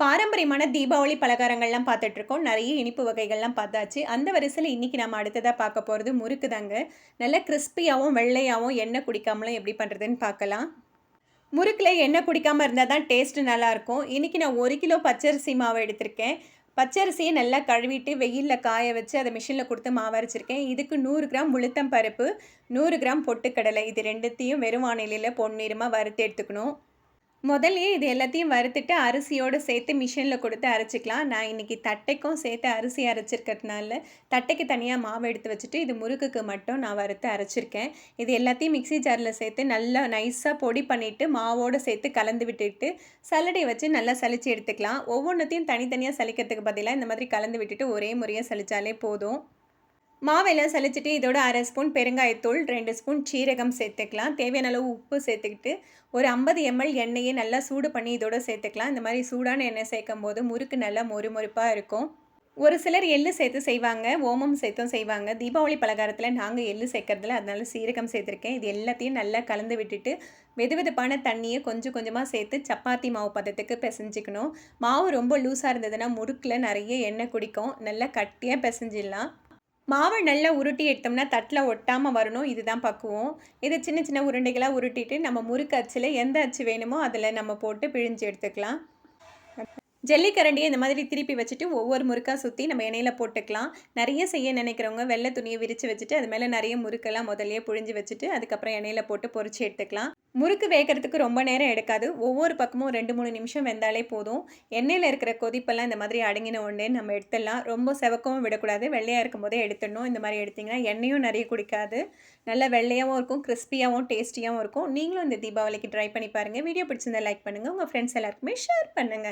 பாரம்பரியமான தீபாவளி பலகாரங்கள்லாம் பார்த்துட்ருக்கோம். நெறைய இனிப்பு வகைகள்லாம் பார்த்தாச்சு. அந்த வரிசையில இன்னைக்கு நம்ம அடுத்ததா பார்க்க போறது முறுக்கு தாங்க. நல்லா கிரிஸ்பியாவும், வெள்ளையாவும், எண்ணெய் குடிக்காமலும் எப்படி பண்ணுறதுன்னு பார்க்கலாம். முறுக்குல எண்ணெய் குடிக்காம இருந்தா தான் டேஸ்ட்டு நல்லாயிருக்கும். இன்னைக்கு நான் 1 கிலோ பச்சரிசி மாவு எடுத்திருக்கேன். பச்சரிசிய நல்லா கழுவிட்டு வெயில்ல காய வச்சு அத மிஷின்ல குடுத்து மாவு அரைச்சிருக்கேன். இதுக்கு 100 கிராம் உளுத்தம் பருப்பு, 100 கிராம் பொட்டுக்கடலை இது 2த்தையும் வெறும் வாணலியில பொன்னிறமா வறுத்து எடுத்துக்கணும். முதல்லயே இது எல்லாத்தையும் வறுத்துட்டு அரிசியோடு சேர்த்து மிஷின்ல கொடுத்து அரைச்சுக்கலாம். நான் இன்னைக்கு தட்டைக்கும் சேர்த்து அரிசி அரைச்சிருக்கிறதுனால, தட்டைக்கு தனியா மாவு எடுத்து வச்சுட்டு, இது முறுக்குக்கு மட்டும் நான் வறுத்து அரைச்சிருக்கேன். இது எல்லாத்தையும் மிக்ஸி ஜார்ல சேர்த்து நல்லா நைஸா பொடி பண்ணிட்டு, மாவோடு சேர்த்து கலந்து விட்டுட்டு, சல்லடை வச்சு நல்லா சலிச்சு எடுத்துக்கலாம். ஒவ்வொன்னத்தையும் தனித்தனியா சலிக்கிறதுக்கு பதிலா, இந்த மாதிரி கலந்து விட்டுட்டு ஒரே முறையா சலிச்சாலே போதும். மாவெல்லாம் சலிச்சுட்டு இதோட 1/2 ஸ்பூன் பெருங்காயத்தூள், 2 ஸ்பூன் சீரகம் சேர்த்துக்கலாம். தேவையான அளவு உப்பு சேர்த்துக்கிட்டு, ஒரு 50 எம்எல் எண்ணெயை நல்லா சூடு பண்ணி இதோட சேர்த்துக்கலாம். இந்த மாதிரி சூடான எண்ணெய் சேர்க்கும்போது முறுக்கு நல்லா மொறுமொறுப்பா இருக்கும். ஒரு சிலர் எள்ளு சேர்த்து செய்வாங்க, ஓமம் சேர்த்தும் செய்வாங்க. தீபாவளி பலகாரத்தில நாங்க எள்ளு சேர்க்கறதில்ல, அதனால சீரகம் சேர்த்துருக்கேன். இது எல்லாத்தையும் நல்லா கலந்து விட்டுட்டு, வெதுவெதுப்பான தண்ணிய கொஞ்சம் கொஞ்சமா சேர்த்து சப்பாத்தி மாவு பதத்துக்கு பெசஞ்சுக்கணும். மாவு ரொம்ப லூஸா இருந்ததுன்னா முறுக்குல நெறைய எண்ணெய் குடிக்கும். நல்லா கட்டியா பெசஞ்சிடலாம். மாவ நல்லா உருட்டி எடுத்தோம்னா, தட்டில ஒட்டாம வரணும். இதுதான் பக்குவம். இத சின்ன சின்ன உருண்டைகளா உருட்டிட்டு, நம்ம முறுக்கு அச்சுல எந்த அச்சு வேணுமோ, அதில நம்ம போட்டு பிழிஞ்சு எடுத்துக்கலாம். ஜல்லிக்கரண்டிய இந்த மாதிரி திருப்பி வச்சுட்டு, ஒவ்வொரு முறுக்கா சுத்தி நம்ம எண்ணெயில போட்டுக்கலாம். நெறைய செய்ய நினைக்கிறவங்க, வெள்ளை துணிய விரிச்சு வச்சுட்டு, அது மேல நெறைய முறுக்கெல்லாம் முதல்லயே புழிஞ்சு வச்சுட்டு, அதுக்கப்புறம் எண்ணெயில போட்டு பொரிச்சு எடுத்துக்கலாம். முறுக்கு வேகறதுக்கு ரொம்ப நேரம் எடுக்காது. ஒவ்வொரு பக்கமும் 2, 3 நிமிஷம் வெந்தாலே போதும். எண்ணெயில இருக்கிற கொதிப்பெல்லாம் இந்த மாதிரி அடங்கின உடனே நம்ம எடுத்துடலாம். ரொம்ப செவக்கவும் விடக்கூடாது. வெள்ளையா இருக்கும்போதே எடுத்துடணும். இந்த மாதிரி எடுத்தீங்கன்னா, எண்ணெயும் நெறைய குடிக்காது. நல்லா வெள்ளையாவும் இருக்கும், கிரிஸ்பியாவும், டேஸ்டியாவும் இருக்கும். நீங்களும் இந்த தீபாவளிக்கு ட்ரை பண்ணி பாருங்க. வீடியோ பிடிச்சிருந்தா லைக் பண்ணுங்க. உங்க ஃப்ரெண்ட்ஸ் எல்லாருக்குமே ஷேர் பண்ணுங்க.